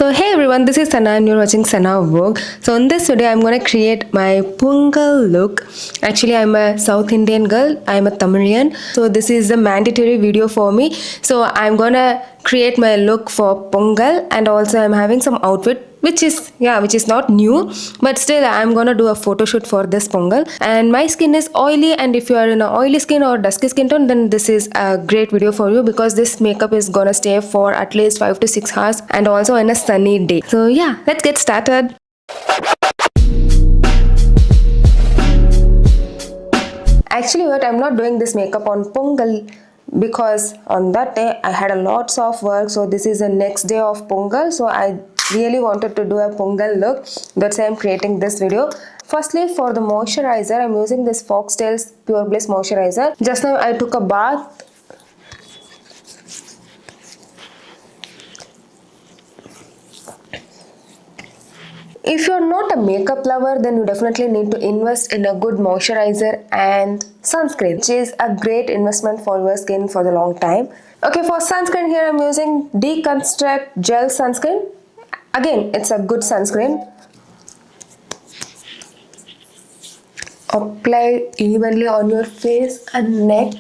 So hey everyone, this is Sana and you're watching Sana Vlog. So in this video, I'm gonna create my Pongal look. Actually, I'm a South Indian girl. I'm a Tamilian. So this is a mandatory video for me. So I'm gonna create my look for Pongal, and also I'm having some outfit which is not new, but still I'm gonna do a photo shoot for this Pongal. And my skin is oily, and if you are in a oily skin or dusky skin tone, then this is a great video for you because this makeup is gonna stay for at least 5 to 6 hours and also in a sunny day. So yeah, let's get started. Actually, what I'm not doing this makeup on Pongal because on that day I had a lots of work. So this is the next day of Pongal, so I really wanted to do a Pongal look. That's why I'm creating this video. Firstly, for the moisturizer, I'm using this Foxtails Pure Bliss moisturizer. Just now I took a bath. If you're not a makeup lover, then you definitely need to invest in a good moisturizer and sunscreen, which is a great investment for your skin for the long time. Okay, for sunscreen here I'm using Deconstruct Gel Sunscreen. Again, it's a good sunscreen. Apply evenly on your face and neck.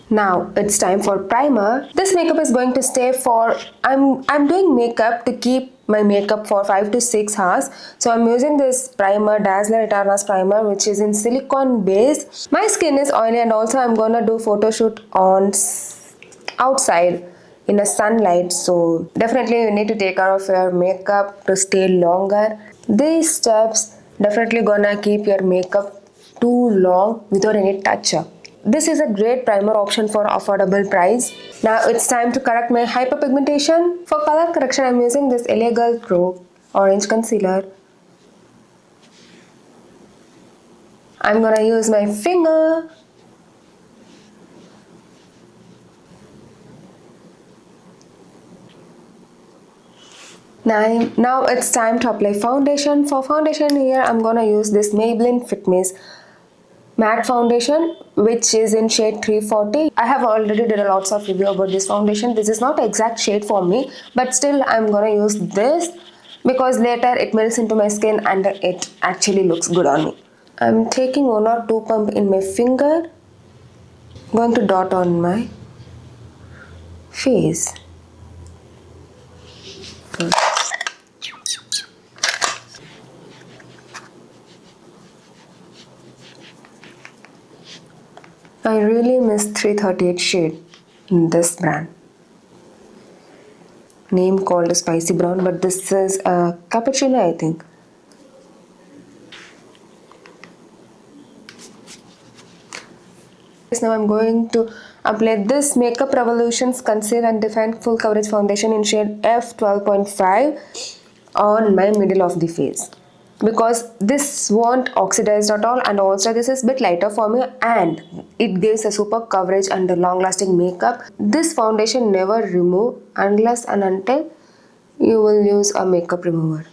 Now it's time for primer. This makeup is going to stay for, I'm doing makeup to keep my makeup for 5 to 6 hours. So I'm using this primer, Dazzler Eterna's primer, which is in silicone base. My skin is oily, and also I'm gonna do photo shoot on outside in the sunlight. So definitely you need to take care of your makeup to stay longer. These steps definitely gonna keep your makeup too long without any touch-up. This is a great primer option for affordable price. Now it's time to correct my hyperpigmentation. For color correction, I'm using this LA Girl Pro Orange Concealer. I'm gonna use my finger. Now it's time to apply foundation. For foundation here, I'm gonna use this Maybelline Fit Me matte foundation, which is in shade 340. I have already did a lots of review about this foundation. This is not exact shade for me, but still I'm gonna use this because later it melts into my skin and it actually looks good on me. I'm taking 1 or 2 pump in my finger, going to dot on my face. I really miss 338 shade in this brand. Name called Spicy Brown, but this is a cappuccino, I think. Now I'm going to apply this Makeup Revolution's Conceal and Define Full Coverage Foundation in shade F12.5 on my middle of the face, because this won't oxidize at all, and also this is a bit lighter for me and it gives a super coverage and a long lasting makeup. This foundation never remove unless and until you will use a makeup remover.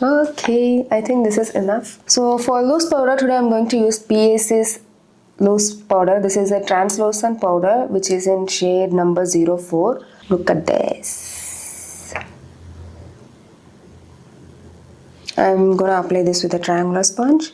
Okay, I think this is enough. So for loose powder, today I'm going to use PAC's loose powder. This is a translucent powder which is in shade number 04. Look at this. I'm gonna apply this with a triangular sponge.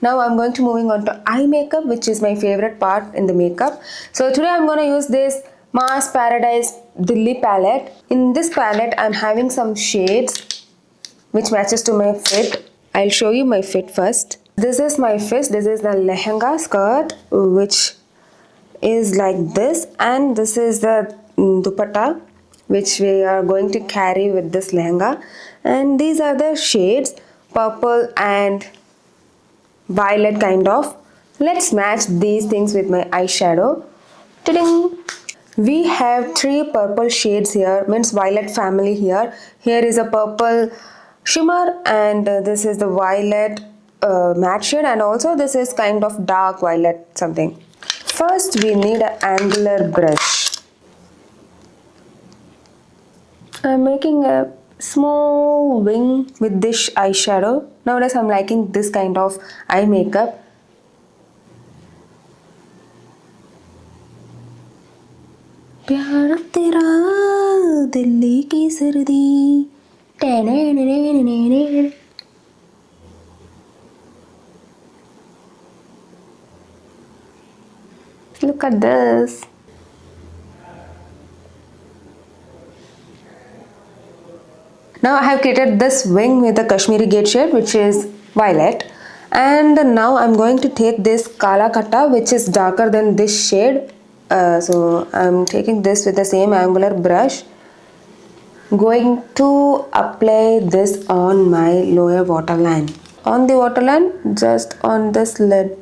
Now I'm going to moving on to eye makeup, which is my favorite part in the makeup. So today I'm going to use this Mars Paradise Dilly palette. In this palette I'm having some shades which matches to my fit. I'll show you my fit first. This is my fit. This is the lehenga skirt, which is like this, and this is the dupatta which we are going to carry with this lehenga, and these are the shades purple and violet kind of. Let's match these things with my eyeshadow. Ta-ding! We have three purple shades here, means violet family here. Here is a purple shimmer and this is the violet matte shade, and also this is kind of dark violet something. First we need an angular brush. I'm making a small wing with this eyeshadow. Nowadays I'm liking this kind of eye makeup. प्यार तेरा दिल्ली की सर्दी. Look at this. Now I have created this wing with the Kashmiri Gate shade, which is violet, and now I'm going to take this Kala Katta, which is darker than this shade. So I'm taking this with the same angular brush, going to apply this on my lower waterline. On the waterline, just on this lid.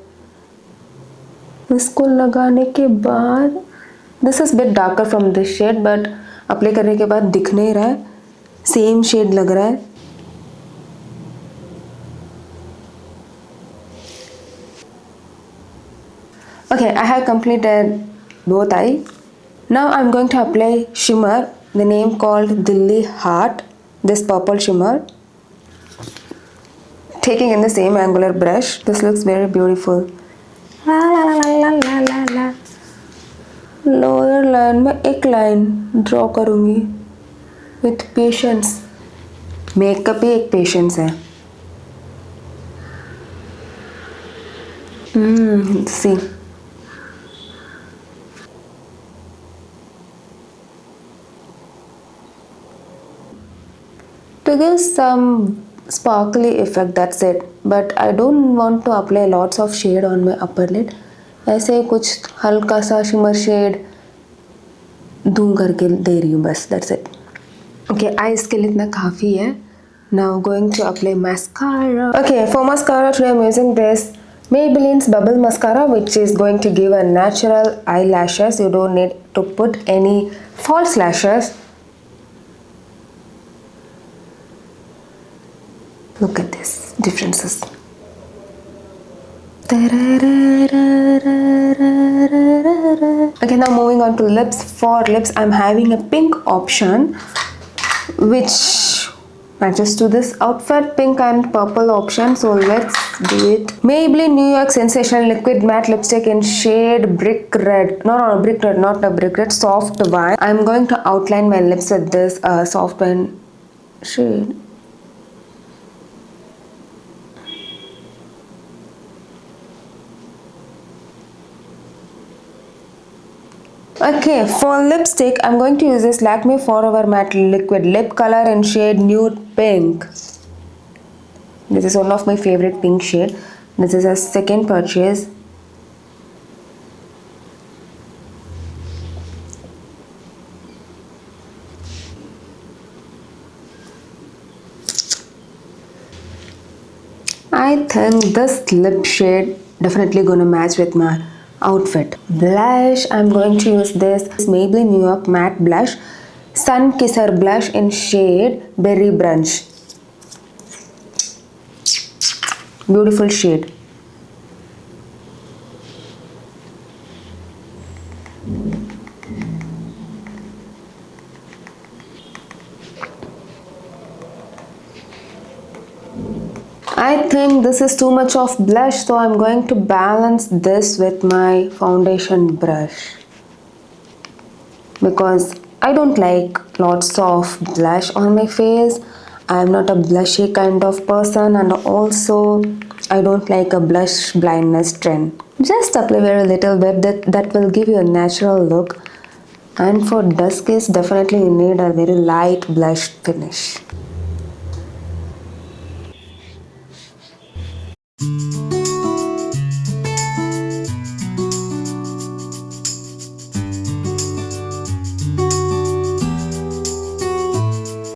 इसको लगाने के बाद, this is bit darker from this shade, but apply करने के बाद दिख नहीं रहा है, same shade लग रहा है. Okay, I have completed both eye. Now I'm going to apply shimmer, the name called Delhi Heart, this purple shimmer. Taking in the same angular brush, this looks very beautiful. La la la la la la la. Lower line में एक line draw करूँगी with patience. Makeup ही एक patience है. See. To give some sparkly effect, that's it. But I don't want to apply lots of shade on my upper lid. ऐसे कुछ हल्का सा shimmer shade धूम करके दे रही हूँ बस. That's it. Okay, eyes के लिए इतना काफ़ी है. Now going to apply mascara. Okay, for mascara today I'm using this Maybelline's Bubble Mascara, which is going to give a natural eyelashes. You don't need to put any false lashes. Look at this differences. Okay, now moving on to lips. For lips, I'm having a pink option, which matches to this outfit, pink and purple option. So let's do it. Maybelline New York Sensational Liquid Matte Lipstick in shade Brick Red. No, Brick Red, not a Brick Red, Soft Wine. I'm going to outline my lips with this Soft Wine shade. Okay, for lipstick, I'm going to use this Lakme Forever Matte Liquid Lip Color in shade Nude Pink. This is one of my favorite pink shade. This is a second purchase. I think this lip shade definitely gonna match with my outfit. Blush, I'm going to use this Maybelline New York Matte Blush, Sun Kisser Blush in shade Berry Brunch. Beautiful shade. I think this is too much of blush, so I'm going to balance this with my foundation brush, because I don't like lots of blush on my face. I'm not a blushy kind of person, and also I don't like a blush blindness trend. Just apply very little bit, that will give you a natural look. And for duskies, definitely you need a very light blush finish.